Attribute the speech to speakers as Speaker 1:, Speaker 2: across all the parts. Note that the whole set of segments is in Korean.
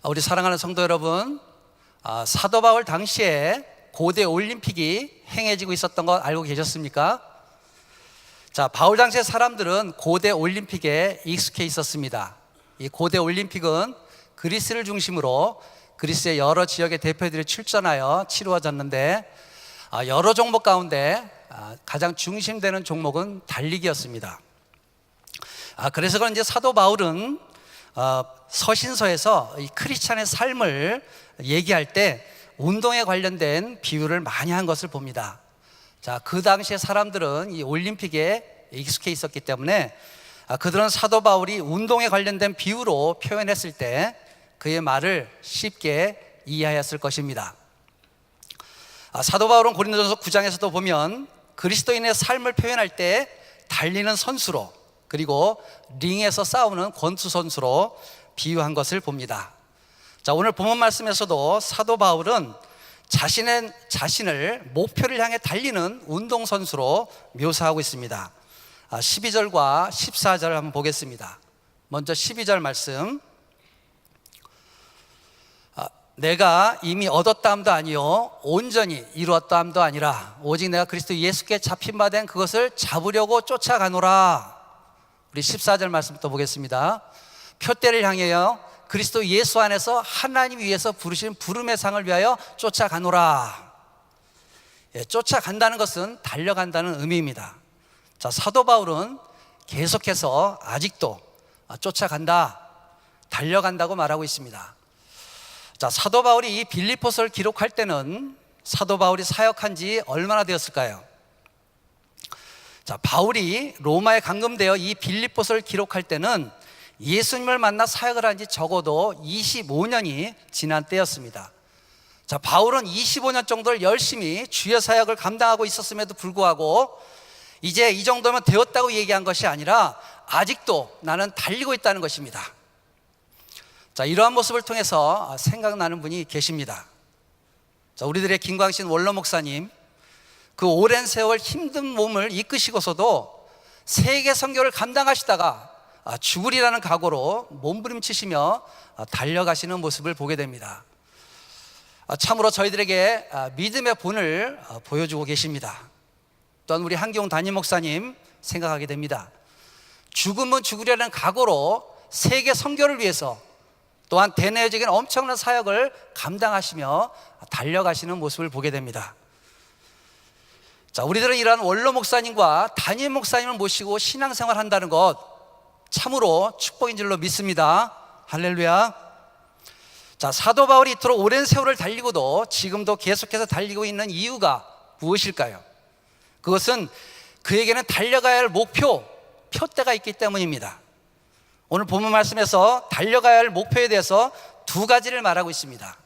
Speaker 1: 우리 사랑하는 성도 여러분, 사도 바울 당시에 고대 올림픽이 행해지고 있었던 거 알고 계셨습니까? 자, 바울 당시의 사람들은 고대 올림픽에 익숙해 있었습니다. 이 고대 올림픽은 그리스를 중심으로 그리스의 여러 지역의 대표들이 출전하여 치루어졌는데, 여러 종목 가운데 가장 중심되는 종목은 달리기였습니다. 그래서 그런지 사도 바울은 서신서에서 이 크리스찬의 삶을 얘기할 때 운동에 관련된 비유를 많이 한 것을 봅니다. 자, 그 당시에 사람들은 이 올림픽에 익숙해 있었기 때문에 그들은 사도 바울이 운동에 관련된 비유로 표현했을 때 그의 말을 쉽게 이해하였을 것입니다. 사도 바울은 고린도전서 9장에서도 보면 그리스도인의 삶을 표현할 때 달리는 선수로, 그리고 링에서 싸우는 권투 선수로 비유한 것을 봅니다. 자, 오늘 본문 말씀에서도 사도 바울은 자신을 목표를 향해 달리는 운동선수로 묘사하고 있습니다. 12절과 14절을 한번 보겠습니다. 먼저 12절 말씀. 내가 이미 얻었다함도 아니요 온전히 이루었다함도 아니라 오직 내가 그리스도 예수께 잡힌 바 된 그것을 잡으려고 쫓아가노라. 우리 14절 말씀부터 보겠습니다. 표대를 향하여 그리스도 예수 안에서 하나님 위에서 부르신 부름의 상을 위하여 쫓아가노라. 쫓아간다는 것은 달려간다는 의미입니다. 자, 사도 바울은 계속해서 아직도 쫓아간다, 달려간다고 말하고 있습니다. 자, 사도 바울이 이 빌립보서를 기록할 때는 사도 바울이 사역한 지 얼마나 되었을까요? 자, 바울이 로마에 감금되어 이 빌립보서를 기록할 때는 예수님을 만나 사역을 한 지 적어도 25년이 지난 때였습니다. 자, 바울은 25년 정도를 열심히 주의 사역을 감당하고 있었음에도 불구하고 이제 이 정도면 되었다고 얘기한 것이 아니라 아직도 나는 달리고 있다는 것입니다. 자, 이러한 모습을 통해서 생각나는 분이 계십니다. 자, 우리들의 김광신 원로 목사님, 그 오랜 세월 힘든 몸을 이끄시고서도 세계 선교를 감당하시다가 죽으리라는 각오로 몸부림치시며 달려가시는 모습을 보게 됩니다. 참으로 저희들에게 믿음의 본을 보여주고 계십니다. 또한 우리 한기용 담임 목사님 생각하게 됩니다. 죽으면 죽으려는 각오로 세계 선교를 위해서 또한 대내적인 엄청난 사역을 감당하시며 달려가시는 모습을 보게 됩니다. 자, 우리들은 이러한 원로 목사님과 담임 목사님을 모시고 신앙생활 한다는 것 참으로 축복인 줄로 믿습니다. 할렐루야. 자, 사도 바울이 이토록 오랜 세월을 달리고도 지금도 계속해서 달리고 있는 이유가 무엇일까요? 그것은 그에게는 달려가야 할 목표, 표대가 있기 때문입니다. 오늘 본문 말씀에서 달려가야 할 목표에 대해서 두 가지를 말하고 있습니다.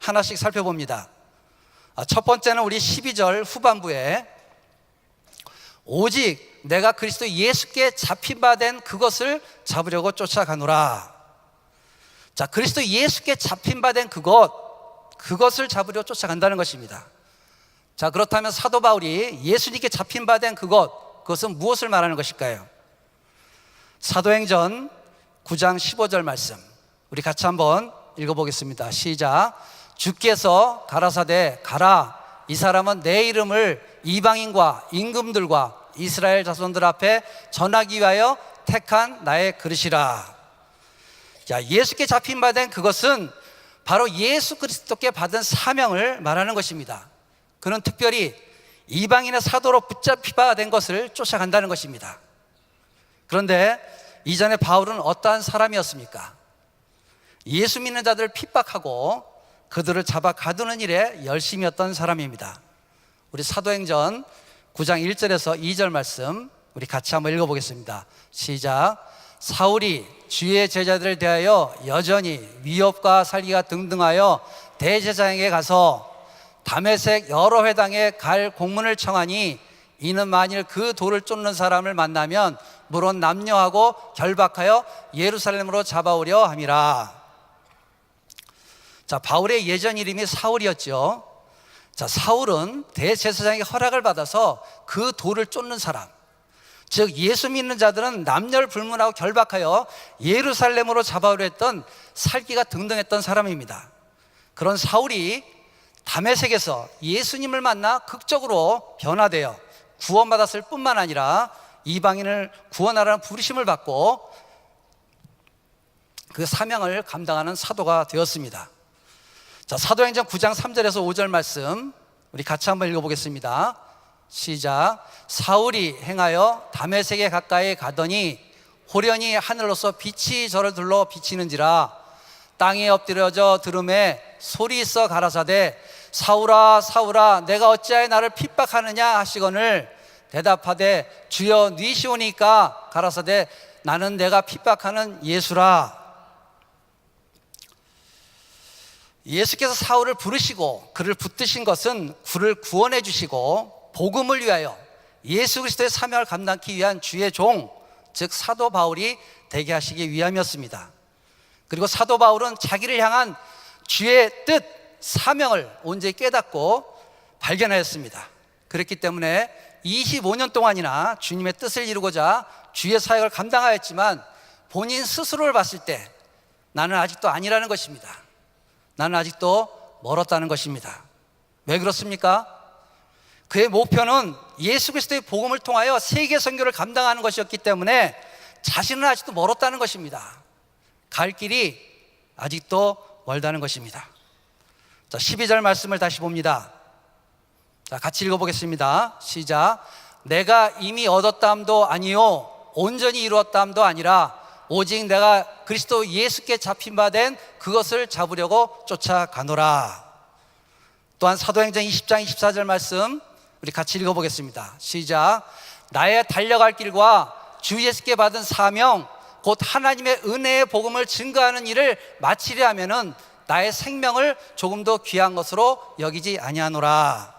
Speaker 1: 하나씩 살펴봅니다. 첫 번째는 우리 12절 후반부에 오직 내가 그리스도 예수께 잡힌 바 된 그것을 잡으려고 쫓아가노라. 자, 그리스도 예수께 잡힌 바 된 그것을 잡으려고 쫓아간다는 것입니다. 자, 그렇다면 사도 바울이 예수님께 잡힌 바 된 그것은 무엇을 말하는 것일까요? 사도행전 9장 15절 말씀 우리 같이 한번 읽어보겠습니다. 시작. 주께서 가라사대 가라, 이 사람은 내 이름을 이방인과 임금들과 이스라엘 자손들 앞에 전하기 위하여 택한 나의 그릇이라. 자, 예수께 잡힌 바 된 그것은 바로 예수 그리스도께 받은 사명을 말하는 것입니다. 그는 특별히 이방인의 사도로 붙잡힌 바 된 것을 쫓아간다는 것입니다. 그런데 이전에 바울은 어떠한 사람이었습니까? 예수 믿는 자들을 핍박하고 그들을 잡아 가두는 일에 열심이었던 사람입니다. 우리 사도행전 9장 1절에서 2절 말씀 우리 같이 한번 읽어보겠습니다. 시작. 사울이 주의 제자들을 대하여 여전히 위협과 살기가 등등하여 대제사장에게 가서 다메섹 여러 회당에 갈 공문을 청하니 이는 만일 그 돌을 쫓는 사람을 만나면 물론 남녀하고 결박하여 예루살렘으로 잡아오려 함이라. 자, 바울의 예전 이름이 사울이었죠. 자, 사울은 대제사장의 허락을 받아서 그 돌을 쫓는 사람, 즉 예수 믿는 자들은 남녀를 불문하고 결박하여 예루살렘으로 잡아오려 했던 살기가 등등했던 사람입니다. 그런 사울이 다메섹에서 예수님을 만나 극적으로 변화되어 구원받았을 뿐만 아니라 이방인을 구원하라는 부르심을 받고 그 사명을 감당하는 사도가 되었습니다. 자, 사도행전 9장 3절에서 5절 말씀 우리 같이 한번 읽어보겠습니다. 시작. 사울이 행하여 다메섹에 가까이 가더니 호련히 하늘로서 빛이 저를 둘러 비치는지라 땅에 엎드려져 들음에 소리 있어 가라사대 사울아 사울아 내가 어찌하여 나를 핍박하느냐 하시거늘 대답하되 주여 니시오니까 가라사대 나는 내가 핍박하는 예수라. 예수께서 사울을 부르시고 그를 붙드신 것은 그를 구원해 주시고 복음을 위하여 예수 그리스도의 사명을 감당하기 위한 주의 종, 즉 사도 바울이 되게 하시기 위함이었습니다. 그리고 사도 바울은 자기를 향한 주의 뜻, 사명을 온전히 깨닫고 발견하였습니다. 그렇기 때문에 25년 동안이나 주님의 뜻을 이루고자 주의 사역을 감당하였지만 본인 스스로를 봤을 때 나는 아직도 아니라는 것입니다. 나는 아직도 멀었다는 것입니다. 왜 그렇습니까? 그의 목표는 예수 그리스도의 복음을 통하여 세계 선교를 감당하는 것이었기 때문에 자신은 아직도 멀었다는 것입니다. 갈 길이 아직도 멀다는 것입니다. 자, 12절 말씀을 다시 봅니다. 자, 같이 읽어보겠습니다. 시작. 내가 이미 얻었다함도 아니요 온전히 이루었다함도 아니라 오직 내가 그리스도 예수께 잡힌 바 된 그것을 잡으려고 쫓아가노라. 또한 사도행전 20장 24절 말씀 우리 같이 읽어보겠습니다. 시작. 나의 달려갈 길과 주 예수께 받은 사명 곧 하나님의 은혜의 복음을 증거하는 일을 마치려 하면은 나의 생명을 조금 더 귀한 것으로 여기지 아니하노라.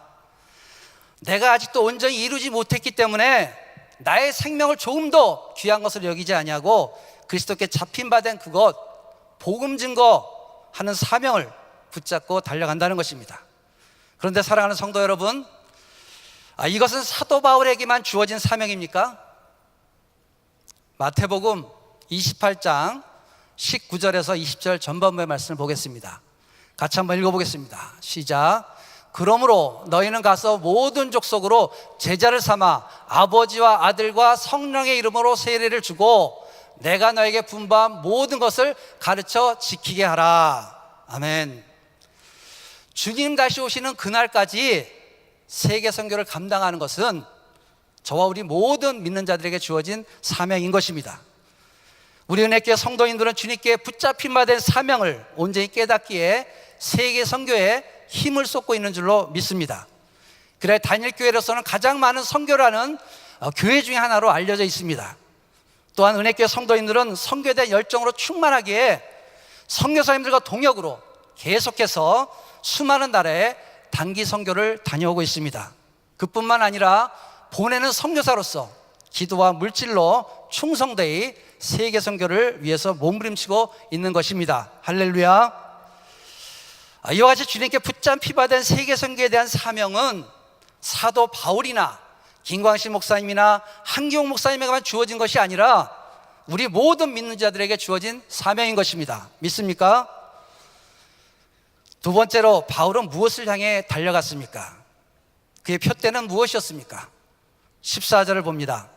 Speaker 1: 내가 아직도 온전히 이루지 못했기 때문에 나의 생명을 조금 더 귀한 것으로 여기지 아니하고 그리스도께 잡힌 바 된 그것, 복음 증거하는 사명을 붙잡고 달려간다는 것입니다. 그런데 사랑하는 성도 여러분, 이것은 사도 바울에게만 주어진 사명입니까? 마태복음 28장 19절에서 20절 전반부의 말씀을 보겠습니다. 같이 한번 읽어보겠습니다. 시작. 그러므로 너희는 가서 모든 족속으로 제자를 삼아 아버지와 아들과 성령의 이름으로 세례를 주고 내가 너에게 분부한 모든 것을 가르쳐 지키게 하라. 아멘. 주님 다시 오시는 그날까지 세계 선교를 감당하는 것은 저와 우리 모든 믿는 자들에게 주어진 사명인 것입니다. 우리 은혜교회 성도인들은 주님께 붙잡힌 바 된 사명을 온전히 깨닫기에 세계 선교에 힘을 쏟고 있는 줄로 믿습니다. 그래 단일교회로서는 가장 많은 선교라는 교회 중에 하나로 알려져 있습니다. 또한 은혜교회 성도인들은 선교에 대한 열정으로 충만하기에 선교사님들과 동역으로 계속해서 수많은 나라에 단기 선교를 다녀오고 있습니다. 그뿐만 아니라 보내는 선교사로서 기도와 물질로 충성되이 세계 선교를 위해서 몸부림치고 있는 것입니다. 할렐루야. 이와 같이 주님께 붙잡히 받은 세계 선교에 대한 사명은 사도 바울이나 김광식 목사님이나 한기용 목사님에게만 주어진 것이 아니라 우리 모든 믿는 자들에게 주어진 사명인 것입니다. 믿습니까? 두 번째로 바울은 무엇을 향해 달려갔습니까? 그의 표대는 무엇이었습니까? 14절을 봅니다.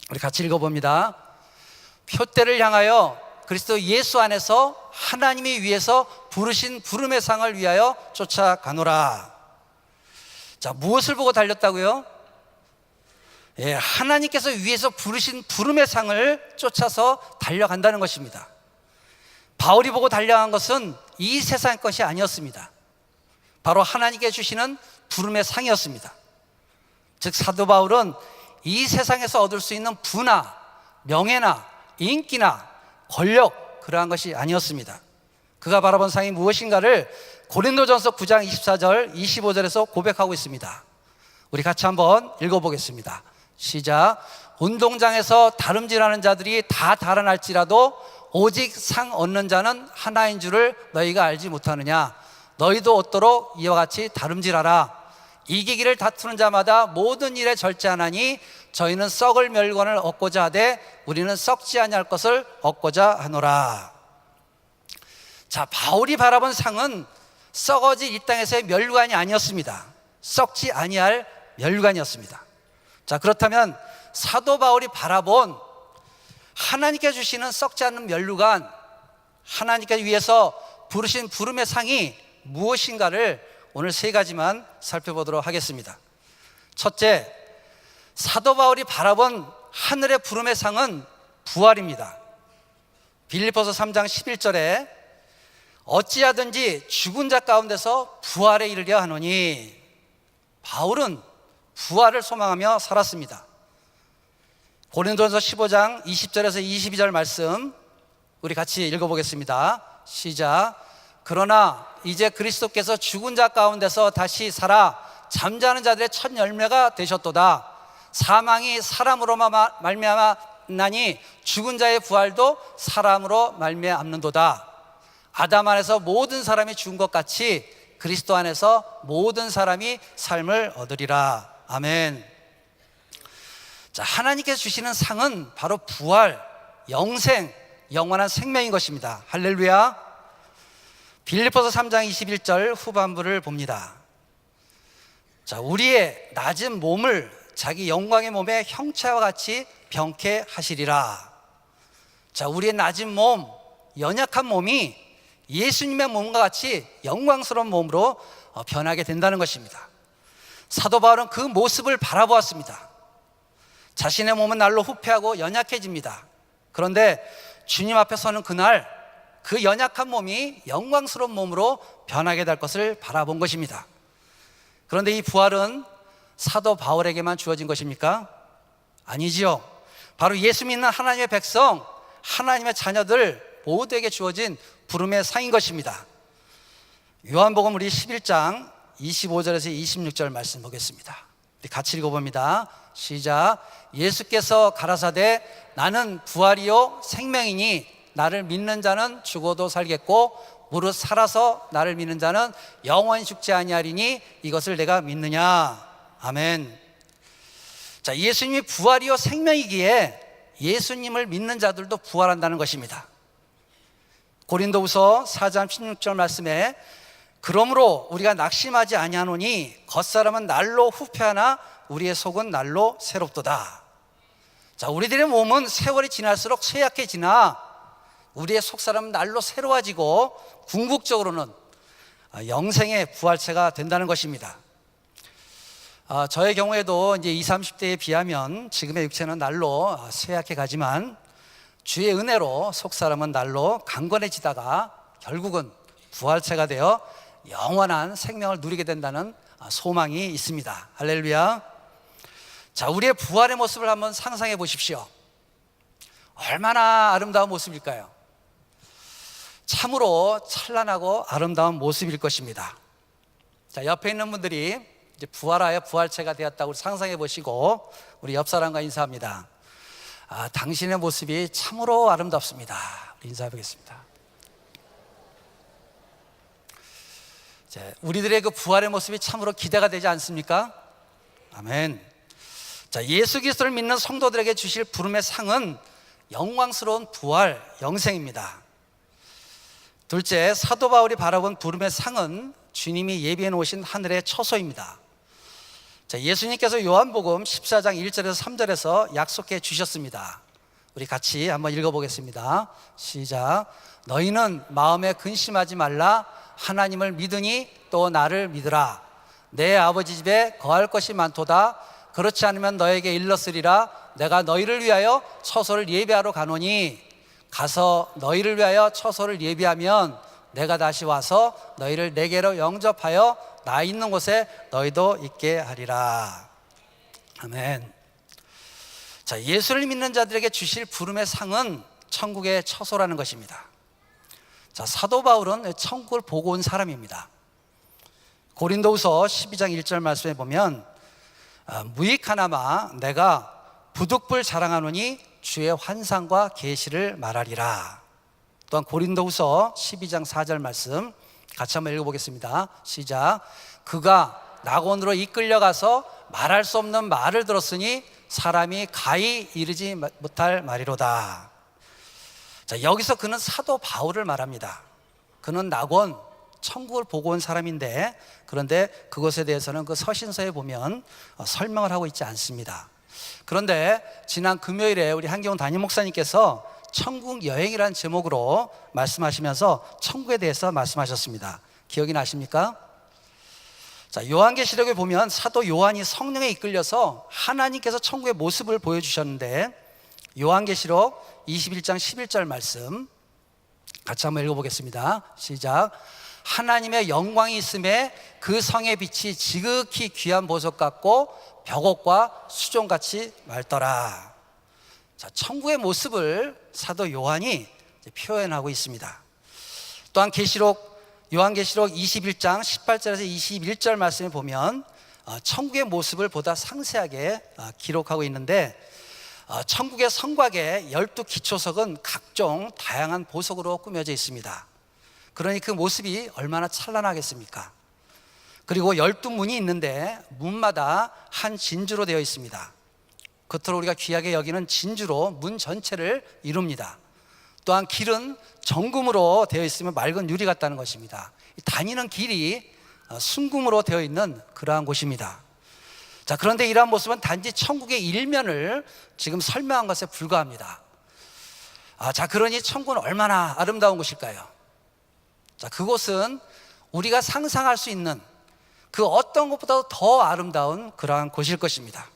Speaker 1: 우리 같이 읽어봅니다. 표대를 향하여 그리스도 예수 안에서 하나님이 위해서 부르신 부름의 상을 위하여 쫓아가노라. 자, 무엇을 보고 달렸다고요? 하나님께서 위해서 부르신 부름의 상을 쫓아서 달려간다는 것입니다. 바울이 보고 달려간 것은 이 세상 것이 아니었습니다. 바로 하나님께 주시는 부름의 상이었습니다. 즉 사도 바울은 이 세상에서 얻을 수 있는 부나 명예나 인기나 권력, 그러한 것이 아니었습니다. 그가 바라본 상이 무엇인가를 고린도전서 9장 24절 25절에서 고백하고 있습니다. 우리 같이 한번 읽어보겠습니다. 시작. 운동장에서 다름질하는 자들이 다 달아날지라도 오직 상 얻는 자는 하나인 줄을 너희가 알지 못하느냐. 너희도 얻도록 이와 같이 다름질하라. 이기기를 다투는 자마다 모든 일에 절제하나니 저희는 썩을 멸관을 얻고자 하되 우리는 썩지 아니할 것을 얻고자 하노라. 자, 바울이 바라본 상은 썩어질 이 땅에서의 멸관이 아니었습니다. 썩지 아니할 멸관이었습니다. 자, 그렇다면 사도 바울이 바라본 하나님께 주시는 썩지 않는 멸관관, 하나님께 위해서 부르신 부름의 상이 무엇인가를 오늘 세 가지만 살펴보도록 하겠습니다. 첫째, 사도 바울이 바라본 하늘의 부름의 상은 부활입니다. 빌립보서 3장 11절에 어찌하든지 죽은 자 가운데서 부활에 이르려 하노니, 바울은 부활을 소망하며 살았습니다. 고린도전서 15장 20절에서 22절 말씀 우리 같이 읽어보겠습니다. 시작. 그러나 이제 그리스도께서 죽은 자 가운데서 다시 살아 잠자는 자들의 첫 열매가 되셨도다. 사망이 사람으로만 말미암았나니 죽은 자의 부활도 사람으로 말미암는도다. 아담 안에서 모든 사람이 죽은 것 같이 그리스도 안에서 모든 사람이 삶을 얻으리라. 아멘. 자, 하나님께서 주시는 상은 바로 부활, 영생, 영원한 생명인 것입니다. 할렐루야. 빌립보서 3장 21절 후반부를 봅니다. 자, 우리의 낮은 몸을 자기 영광의 몸의 형체와 같이 병케 하시리라. 자, 우리의 낮은 몸, 연약한 몸이 예수님의 몸과 같이 영광스러운 몸으로 변하게 된다는 것입니다. 사도 바울은 그 모습을 바라보았습니다. 자신의 몸은 날로 후퇴하고 연약해집니다. 그런데 주님 앞에 서는 그날 그 연약한 몸이 영광스러운 몸으로 변하게 될 것을 바라본 것입니다. 그런데 이 부활은 사도 바울에게만 주어진 것입니까? 아니지요. 바로 예수 믿는 하나님의 백성, 하나님의 자녀들 모두에게 주어진 부름의 상인 것입니다. 요한복음 우리 11장 25절에서 26절 말씀 보겠습니다. 우리 같이 읽어봅니다. 시작. 예수께서 가라사대 나는 부활이요 생명이니 나를 믿는 자는 죽어도 살겠고 무릇 살아서 나를 믿는 자는 영원히 죽지 아니하리니 이것을 내가 믿느냐. 아멘. 자, 예수님이 부활이요 생명이기에 예수님을 믿는 자들도 부활한다는 것입니다. 고린도후서 4장 16절 말씀에 그러므로 우리가 낙심하지 아니하노니 겉사람은 날로 후패하나 우리의 속은 날로 새롭도다. 자, 우리들의 몸은 세월이 지날수록 쇠약해지나 우리의 속사람은 날로 새로워지고 궁극적으로는 영생의 부활체가 된다는 것입니다. 저의 경우에도 이제 20, 30대에 비하면 지금의 육체는 날로 쇠약해 가지만 주의 은혜로 속사람은 날로 강건해지다가 결국은 부활체가 되어 영원한 생명을 누리게 된다는 소망이 있습니다. 할렐루야. 자, 우리의 부활의 모습을 한번 상상해 보십시오. 얼마나 아름다운 모습일까요? 참으로 찬란하고 아름다운 모습일 것입니다. 자, 옆에 있는 분들이 이제 부활하여 부활체가 되었다고 상상해 보시고 우리 옆 사람과 인사합니다. 당신의 모습이 참으로 아름답습니다. 인사해 보겠습니다. 우리들의 그 부활의 모습이 참으로 기대가 되지 않습니까? 아멘. 자, 예수 그리스도를 믿는 성도들에게 주실 부름의 상은 영광스러운 부활, 영생입니다. 둘째, 사도 바울이 바라본 부름의 상은 주님이 예비해 놓으신 하늘의 처소입니다. 자, 예수님께서 요한복음 14장 1절에서 3절에서 약속해 주셨습니다. 우리 같이 한번 읽어보겠습니다. 시작. 너희는 마음에 근심하지 말라. 하나님을 믿으니 또 나를 믿으라. 내 아버지 집에 거할 것이 많도다. 그렇지 않으면 너에게 일렀으리라. 내가 너희를 위하여 처소를 예비하러 가노니 가서 너희를 위하여 처소를 예비하면 내가 다시 와서 너희를 내게로 영접하여 나 있는 곳에 너희도 있게 하리라. 아멘. 자, 예수를 믿는 자들에게 주실 부름의 상은 천국의 처소라는 것입니다. 자, 사도 바울은 천국을 보고 온 사람입니다. 고린도후서 12장 1절 말씀에 보면 무익하나마 내가 부득불 자랑하노니 주의 환상과 계시를 말하리라. 또한 고린도후서 12장 4절 말씀 같이 한번 읽어보겠습니다. 시작. 그가 낙원으로 이끌려가서 말할 수 없는 말을 들었으니 사람이 가히 이르지 못할 말이로다. 자, 여기서 그는 사도 바울을 말합니다. 그는 낙원, 천국을 보고 온 사람인데, 그런데 그것에 대해서는 그 서신서에 보면 설명을 하고 있지 않습니다. 그런데 지난 금요일에 우리 한경훈 담임 목사님께서 천국 여행이라는 제목으로 말씀하시면서 천국에 대해서 말씀하셨습니다. 기억이 나십니까? 자, 요한계시록에 보면 사도 요한이 성령에 이끌려서 하나님께서 천국의 모습을 보여주셨는데, 요한계시록 21장 11절 말씀 같이 한번 읽어보겠습니다. 시작. 하나님의 영광이 있음에 그 성의 빛이 지극히 귀한 보석 같고 벽옥과 수종같이 맑더라. 자, 천국의 모습을 사도 요한이 표현하고 있습니다. 또한 요한계시록 21장 18절에서 21절 말씀에 보면 천국의 모습을 보다 상세하게 기록하고 있는데, 천국의 성곽의 12기초석은 각종 다양한 보석으로 꾸며져 있습니다. 그러니 그 모습이 얼마나 찬란하겠습니까? 그리고 12문이 있는데 문마다 한 진주로 되어 있습니다. 겉으로 우리가 귀하게 여기는 진주로 문 전체를 이룹니다. 또한 길은 정금으로 되어 있으면 맑은 유리 같다는 것입니다. 다니는 길이 순금으로 되어 있는 그러한 곳입니다. 자, 그런데 이러한 모습은 단지 천국의 일면을 지금 설명한 것에 불과합니다. 자, 그러니 천국은 얼마나 아름다운 곳일까요? 자, 그곳은 우리가 상상할 수 있는 그 어떤 것보다도 더 아름다운 그러한 곳일 것입니다.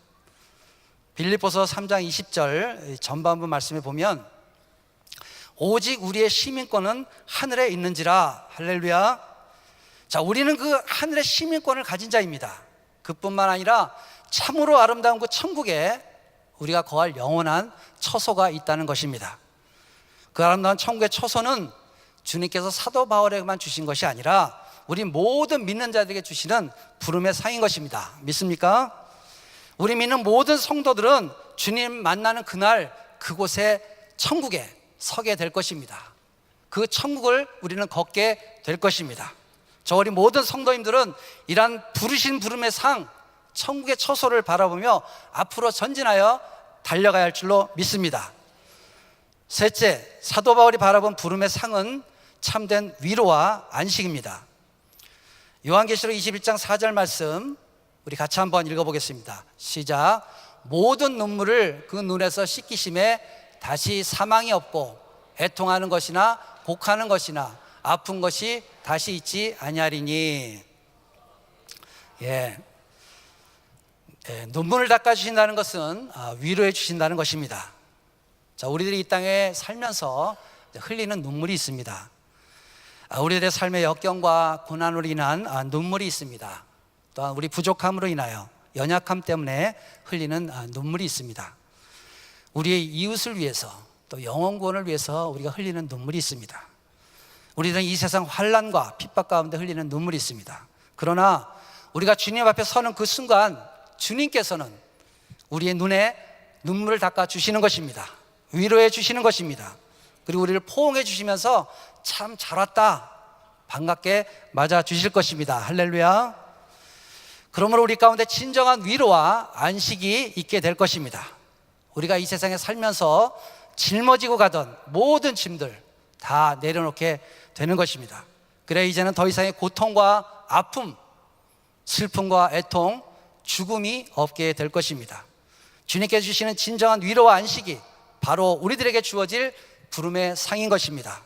Speaker 1: 빌립보서 3장 20절 전반부 말씀에 보면 오직 우리의 시민권은 하늘에 있는지라. 할렐루야. 자, 우리는 그 하늘의 시민권을 가진 자입니다. 그뿐만 아니라 참으로 아름다운 그 천국에 우리가 거할 영원한 처소가 있다는 것입니다. 그 아름다운 천국의 처소는 주님께서 사도 바울에게만 주신 것이 아니라 우리 모든 믿는 자들에게 주시는 부름의 상인 것입니다. 믿습니까? 우리 믿는 모든 성도들은 주님 만나는 그날 그곳에 천국에 서게 될 것입니다. 그 천국을 우리는 걷게 될 것입니다. 저 우리 모든 성도님들은 이러한 부르신 부름의 상, 천국의 처소를 바라보며 앞으로 전진하여 달려가야 할 줄로 믿습니다. 셋째, 사도 바울이 바라본 부름의 상은 참된 위로와 안식입니다. 요한계시록 21장 4절 말씀 우리 같이 한번 읽어보겠습니다. 시작. 모든 눈물을 그 눈에서 씻기심에 다시 사망이 없고 애통하는 것이나 곡하는 것이나 아픈 것이 다시 있지 아니하리니. 눈물을 닦아주신다는 것은 위로해 주신다는 것입니다. 자, 우리들이 이 땅에 살면서 흘리는 눈물이 있습니다. 우리들의 삶의 역경과 고난으로 인한 눈물이 있습니다. 또한 우리 부족함으로 인하여 연약함 때문에 흘리는 눈물이 있습니다. 우리의 이웃을 위해서 또 영혼 구원을 위해서 우리가 흘리는 눈물이 있습니다. 우리들은 이 세상 환난과 핍박 가운데 흘리는 눈물이 있습니다. 그러나 우리가 주님 앞에 서는 그 순간 주님께서는 우리의 눈에 눈물을 닦아 주시는 것입니다. 위로해 주시는 것입니다. 그리고 우리를 포옹해 주시면서 참 잘 왔다, 반갑게 맞아 주실 것입니다. 할렐루야. 그러므로 우리 가운데 진정한 위로와 안식이 있게 될 것입니다. 우리가 이 세상에 살면서 짊어지고 가던 모든 짐들 다 내려놓게 되는 것입니다. 그래 이제는 더 이상의 고통과 아픔, 슬픔과 애통, 죽음이 없게 될 것입니다. 주님께서 주시는 진정한 위로와 안식이 바로 우리들에게 주어질 부름의 상인 것입니다.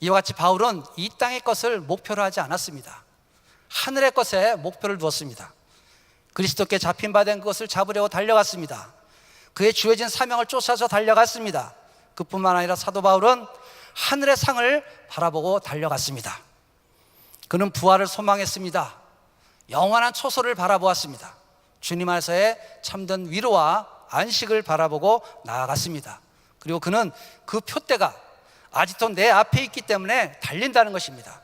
Speaker 1: 이와 같이 바울은 이 땅의 것을 목표로 하지 않았습니다. 하늘의 것에 목표를 두었습니다. 그리스도께 잡힌 바 된 그것을 잡으려고 달려갔습니다. 그의 주어진 사명을 쫓아서 달려갔습니다. 그뿐만 아니라 사도 바울은 하늘의 상을 바라보고 달려갔습니다. 그는 부활을 소망했습니다. 영원한 초소를 바라보았습니다. 주님 안에서의 참된 위로와 안식을 바라보고 나아갔습니다. 그리고 그는 그 표대가 아직도 내 앞에 있기 때문에 달린다는 것입니다.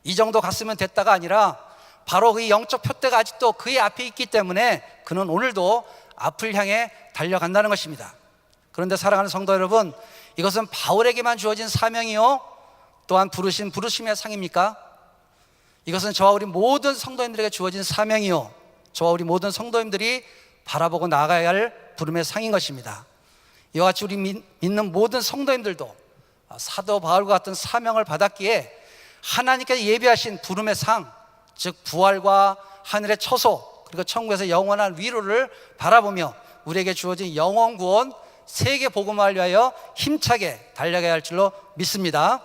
Speaker 1: 이 정도 갔으면 됐다가 아니라 바로 그 영적 표대가 아직도 그의 앞에 있기 때문에 그는 오늘도 앞을 향해 달려간다는 것입니다. 그런데 사랑하는 성도 여러분, 이것은 바울에게만 주어진 사명이요 또한 부르심의 상입니까? 이것은 저와 우리 모든 성도님들에게 주어진 사명이요 저와 우리 모든 성도님들이 바라보고 나아가야 할 부름의 상인 것입니다. 이와 같이 우리 믿는 모든 성도님들도 사도 바울과 같은 사명을 받았기에 하나님께서 예비하신 부름의 상, 즉 부활과 하늘의 처소, 그리고 천국에서 영원한 위로를 바라보며 우리에게 주어진 영원 구원, 세계 복음을 위하여 힘차게 달려가야 할 줄로 믿습니다.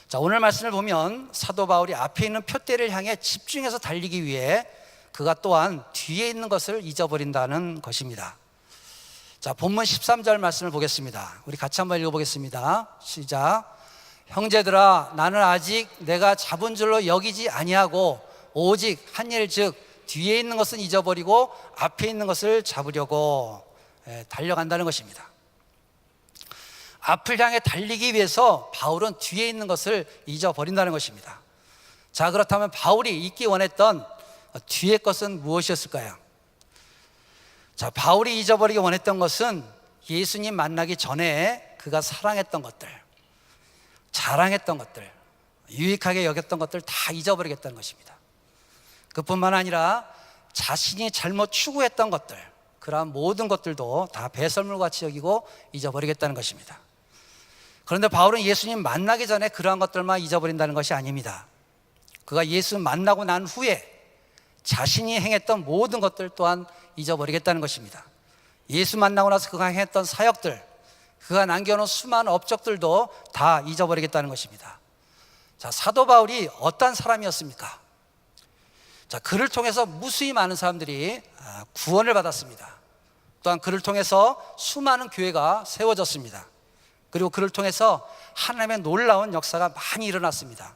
Speaker 1: 자, 오늘 말씀을 보면 사도 바울이 앞에 있는 표대를 향해 집중해서 달리기 위해 그가 또한 뒤에 있는 것을 잊어버린다는 것입니다. 자, 본문 13절 말씀을 보겠습니다. 우리 같이 한번 읽어보겠습니다. 시작. 형제들아, 나는 아직 내가 잡은 줄로 여기지 아니하고 오직 한 일, 즉 뒤에 있는 것은 잊어버리고 앞에 있는 것을 잡으려고 달려간다는 것입니다. 앞을 향해 달리기 위해서 바울은 뒤에 있는 것을 잊어버린다는 것입니다. 자, 그렇다면 바울이 잊기 원했던 뒤의 것은 무엇이었을까요? 자, 바울이 잊어버리기 원했던 것은 예수님 만나기 전에 그가 사랑했던 것들, 자랑했던 것들, 유익하게 여겼던 것들 다 잊어버리겠다는 것입니다. 그뿐만 아니라 자신이 잘못 추구했던 것들, 그러한 모든 것들도 다 배설물같이 여기고 잊어버리겠다는 것입니다. 그런데 바울은 예수님 만나기 전에 그러한 것들만 잊어버린다는 것이 아닙니다. 그가 예수 만나고 난 후에 자신이 행했던 모든 것들 또한 잊어버리겠다는 것입니다. 예수 만나고 나서 그가 행했던 사역들, 그가 남겨놓은 수많은 업적들도 다 잊어버리겠다는 것입니다. 자, 사도 바울이 어떤 사람이었습니까? 자, 그를 통해서 무수히 많은 사람들이 구원을 받았습니다. 또한 그를 통해서 수많은 교회가 세워졌습니다. 그리고 그를 통해서 하나님의 놀라운 역사가 많이 일어났습니다.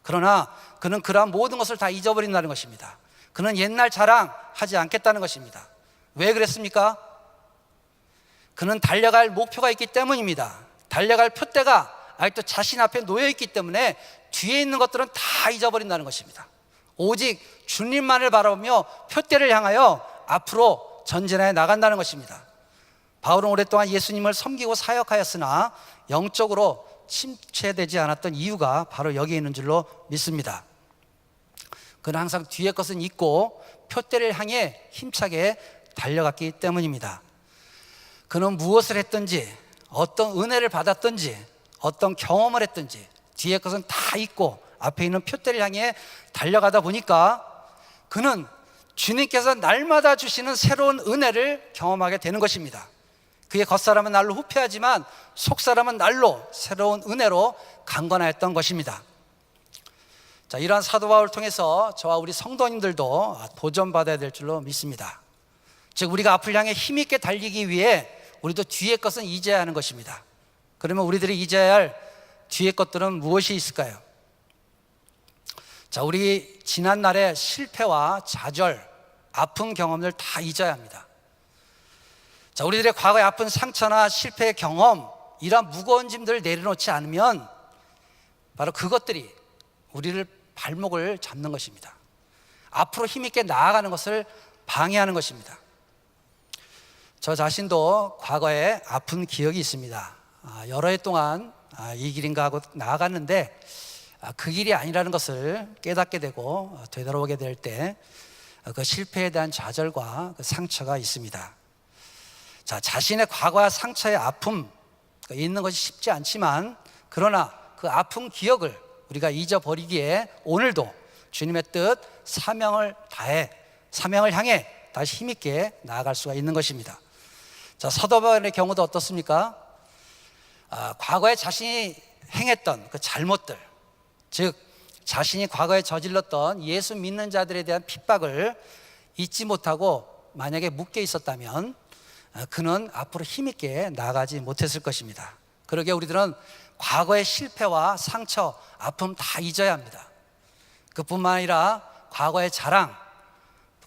Speaker 1: 그러나 그는 그러한 모든 것을 다 잊어버린다는 것입니다. 그는 옛날 자랑하지 않겠다는 것입니다. 왜 그랬습니까? 그는 달려갈 목표가 있기 때문입니다. 달려갈 표대가 아직도 자신 앞에 놓여있기 때문에 뒤에 있는 것들은 다 잊어버린다는 것입니다. 오직 주님만을 바라보며 표대를 향하여 앞으로 전진해 나간다는 것입니다. 바울은 오랫동안 예수님을 섬기고 사역하였으나 영적으로 침체되지 않았던 이유가 바로 여기에 있는 줄로 믿습니다. 그는 항상 뒤의 것은 잊고 표대를 향해 힘차게 달려갔기 때문입니다. 그는 무엇을 했든지, 어떤 은혜를 받았든지, 어떤 경험을 했든지 뒤의 것은 다 잊고 앞에 있는 표대를 향해 달려가다 보니까 그는 주님께서 날마다 주시는 새로운 은혜를 경험하게 되는 것입니다. 그의 겉사람은 날로 후패하지만 속사람은 날로 새로운 은혜로 강건하였던 것입니다. 자, 이러한 사도 바울을 통해서 저와 우리 성도님들도 도전받아야 될 줄로 믿습니다. 즉, 우리가 앞을 향해 힘있게 달리기 위해 우리도 뒤의 것은 잊어야 하는 것입니다. 그러면 우리들이 잊어야 할 뒤의 것들은 무엇이 있을까요? 자, 우리 지난날의 실패와 좌절, 아픈 경험들 다 잊어야 합니다. 자, 우리들의 과거의 아픈 상처나 실패의 경험, 이러한 무거운 짐들을 내려놓지 않으면 바로 그것들이 우리를 발목을 잡는 것입니다. 앞으로 힘있게 나아가는 것을 방해하는 것입니다. 저 자신도 과거에 아픈 기억이 있습니다. 여러 해 동안 이 길인가 하고 나아갔는데 그 길이 아니라는 것을 깨닫게 되고 되돌아오게 될 때 그 실패에 대한 좌절과 그 상처가 있습니다. 자, 자신의 과거와 상처의 아픔 있는 것이 쉽지 않지만, 그러나 그 아픈 기억을 우리가 잊어버리기에 오늘도 주님의 뜻, 사명을 향해 다시 힘있게 나아갈 수가 있는 것입니다. 자, 사도 바울의 경우도 어떻습니까? 과거에 자신이 행했던 그 잘못들, 즉 자신이 과거에 저질렀던 예수 믿는 자들에 대한 핍박을 잊지 못하고 만약에 묶여 있었다면 그는 앞으로 힘있게 나아가지 못했을 것입니다. 그러기에 우리들은 과거의 실패와 상처, 아픔 다 잊어야 합니다. 그뿐만 아니라 과거의 자랑,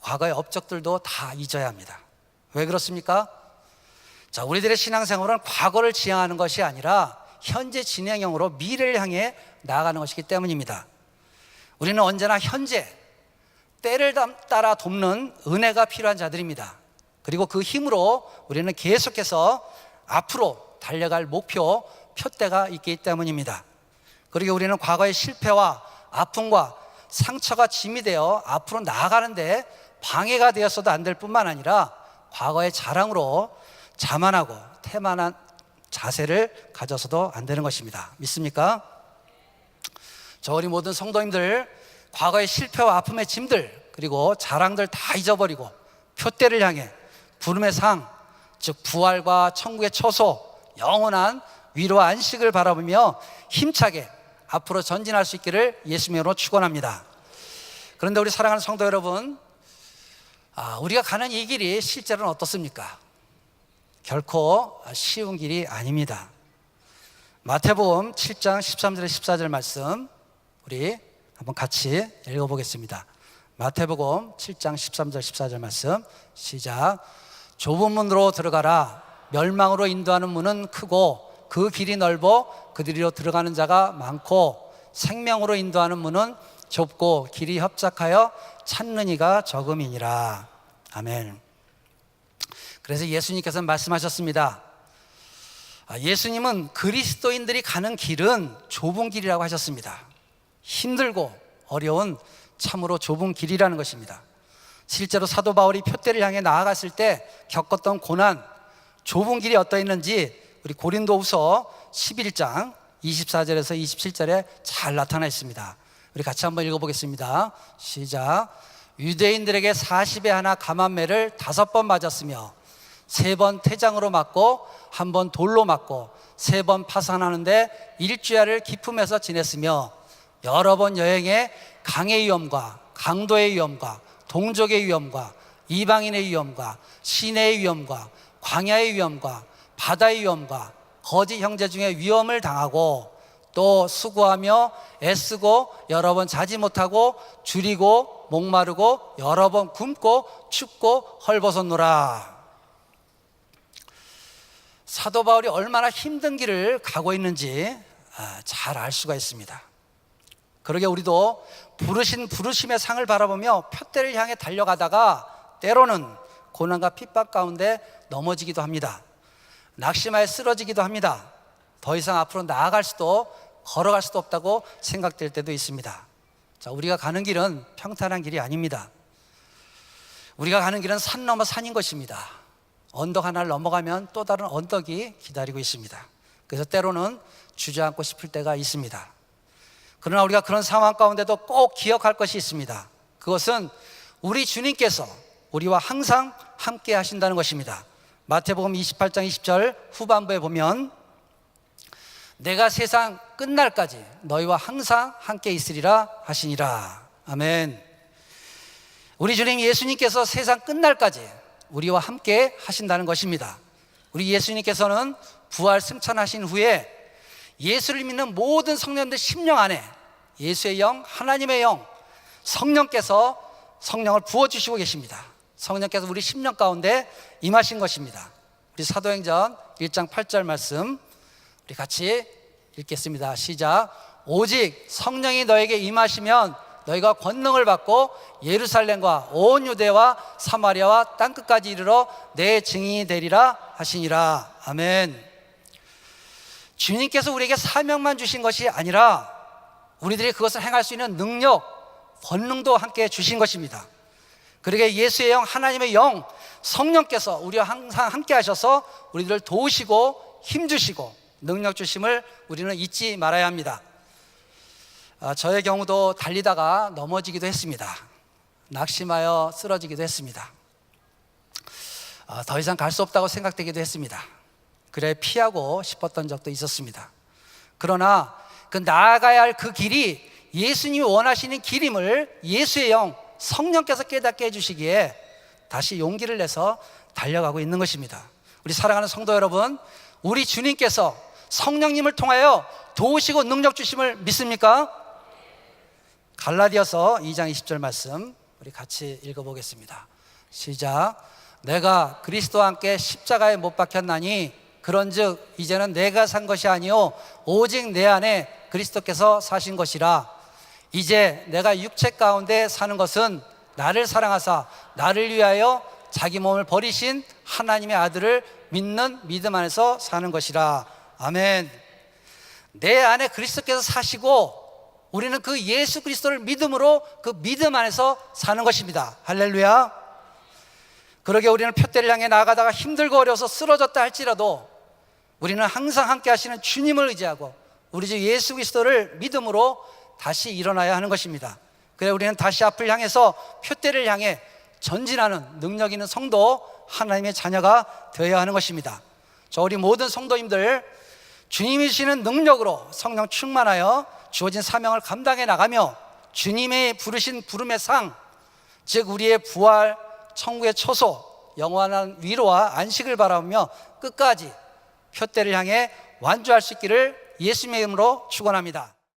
Speaker 1: 과거의 업적들도 다 잊어야 합니다. 왜 그렇습니까? 자, 우리들의 신앙생활은 과거를 지향하는 것이 아니라 현재 진행형으로 미래를 향해 나아가는 것이기 때문입니다. 우리는 언제나 현재, 때를 따라 돕는 은혜가 필요한 자들입니다. 그리고 그 힘으로 우리는 계속해서 앞으로 달려갈 목표, 표대가 있기 때문입니다. 그리고 우리는 과거의 실패와 아픔과 상처가 짐이 되어 앞으로 나아가는데 방해가 되었어도 안 될 뿐만 아니라 과거의 자랑으로 자만하고 태만한 자세를 가져서도 안 되는 것입니다. 믿습니까? 저 우리 모든 성도님들, 과거의 실패와 아픔의 짐들, 그리고 자랑들 다 잊어버리고 표대를 향해 부름의 상, 즉 부활과 천국의 처소, 영원한 위로와 안식을 바라보며 힘차게 앞으로 전진할 수 있기를 예수님으로 축원합니다. 그런데 우리 사랑하는 성도 여러분, 우리가 가는 이 길이 실제로는 어떻습니까? 결코 쉬운 길이 아닙니다. 마태복음 7장 13절에 14절 말씀 우리 한번 같이 읽어보겠습니다. 마태복음 7장 13절 14절 말씀 시작. 좁은 문으로 들어가라. 멸망으로 인도하는 문은 크고 그 길이 넓어 그들이로 들어가는 자가 많고 생명으로 인도하는 문은 좁고 길이 협착하여 찾는 이가 적음이니라. 아멘. 그래서 예수님께서 말씀하셨습니다. 예수님은 그리스도인들이 가는 길은 좁은 길이라고 하셨습니다. 힘들고 어려운 참으로 좁은 길이라는 것입니다. 실제로 사도 바울이 표대를 향해 나아갔을 때 겪었던 고난, 좁은 길이 어떠했는지 우리 고린도후서 11장 24절에서 27절에 잘 나타나 있습니다. 우리 같이 한번 읽어보겠습니다. 시작. 유대인들에게 40에 하나 감한매를 5번 맞았으며 3번 태장으로 맞고 1번 돌로 맞고 3번 파산하는데 일주야를 기품해서 지냈으며 여러 번 여행에 강의 위험과 강도의 위험과 동족의 위험과 이방인의 위험과 시내의 위험과 광야의 위험과 바다의 위험과 거짓 형제 중에 위험을 당하고 또 수고하며 애쓰고 여러 번 자지 못하고 줄이고 목마르고 여러 번 굶고 춥고 헐벗었노라. 사도 바울이 얼마나 힘든 길을 가고 있는지 잘 알 수가 있습니다. 그러게 우리도 부르심의 상을 바라보며 표대를 향해 달려가다가 때로는 고난과 핍박 가운데 넘어지기도 합니다. 낙심하여 쓰러지기도 합니다. 더 이상 앞으로 나아갈 수도 걸어갈 수도 없다고 생각될 때도 있습니다. 자, 우리가 가는 길은 평탄한 길이 아닙니다. 우리가 가는 길은 산 넘어 산인 것입니다. 언덕 하나를 넘어가면 또 다른 언덕이 기다리고 있습니다. 그래서 때로는 주저앉고 싶을 때가 있습니다. 그러나 우리가 그런 상황 가운데도 꼭 기억할 것이 있습니다. 그것은 우리 주님께서 우리와 항상 함께 하신다는 것입니다. 마태복음 28장 20절 후반부에 보면 내가 세상 끝날까지 너희와 항상 함께 있으리라 하시니라. 아멘. 우리 주님 예수님께서 세상 끝날까지 우리와 함께 하신다는 것입니다. 우리 예수님께서는 부활 승천하신 후에 예수를 믿는 모든 성령들 심령 안에 예수의 영, 하나님의 영, 성령께서 성령을 부어주시고 계십니다. 성령께서 우리 심령 가운데 임하신 것입니다. 우리 사도행전 1장 8절 말씀 우리 같이 읽겠습니다. 시작. 오직 성령이 너에게 임하시면 너희가 권능을 받고 예루살렘과 온 유대와 사마리아와 땅끝까지 이르러 내 증인이 되리라 하시니라. 아멘. 주님께서 우리에게 사명만 주신 것이 아니라 우리들이 그것을 행할 수 있는 능력, 권능도 함께 주신 것입니다. 그러게 예수의 영, 하나님의 영, 성령께서 우리와 항상 함께 하셔서 우리들을 도우시고 힘주시고 능력 주심을 우리는 잊지 말아야 합니다. 저의 경우도 달리다가 넘어지기도 했습니다. 낙심하여 쓰러지기도 했습니다. 더 이상 갈 수 없다고 생각되기도 했습니다. 그래 피하고 싶었던 적도 있었습니다. 그러나 그 나아가야 할 그 길이 예수님이 원하시는 길임을 예수의 영, 성령께서 깨닫게 해주시기에 다시 용기를 내서 달려가고 있는 것입니다. 우리 사랑하는 성도 여러분, 우리 주님께서 성령님을 통하여 도우시고 능력 주심을 믿습니까? 갈라디아서 2장 20절 말씀 우리 같이 읽어보겠습니다. 시작. 내가 그리스도와 함께 십자가에 못 박혔나니 그런즉 이제는 내가 산 것이 아니요 오직 내 안에 그리스도께서 사신 것이라. 이제 내가 육체 가운데 사는 것은 나를 사랑하사 나를 위하여 자기 몸을 버리신 하나님의 아들을 믿는 믿음 안에서 사는 것이라. 아멘. 내 안에 그리스도께서 사시고 우리는 그 예수 그리스도를 믿음으로 그 믿음 안에서 사는 것입니다. 할렐루야. 그러게 우리는 표대를 향해 나아가다가 힘들고 어려워서 쓰러졌다 할지라도 우리는 항상 함께 하시는 주님을 의지하고 우리 주 예수 그리스도를 믿음으로 다시 일어나야 하는 것입니다. 그래 우리는 다시 앞을 향해서 표대를 향해 전진하는 능력 있는 성도, 하나님의 자녀가 되어야 하는 것입니다. 저 우리 모든 성도님들 주님이 주시는 능력으로 성령 충만하여 주어진 사명을 감당해 나가며 주님의 부르신 부름의 상, 즉 우리의 부활, 천국의 초소, 영원한 위로와 안식을 바라보며 끝까지 표대를 향해 완주할 수 있기를 예수님의 이름으로 축원합니다.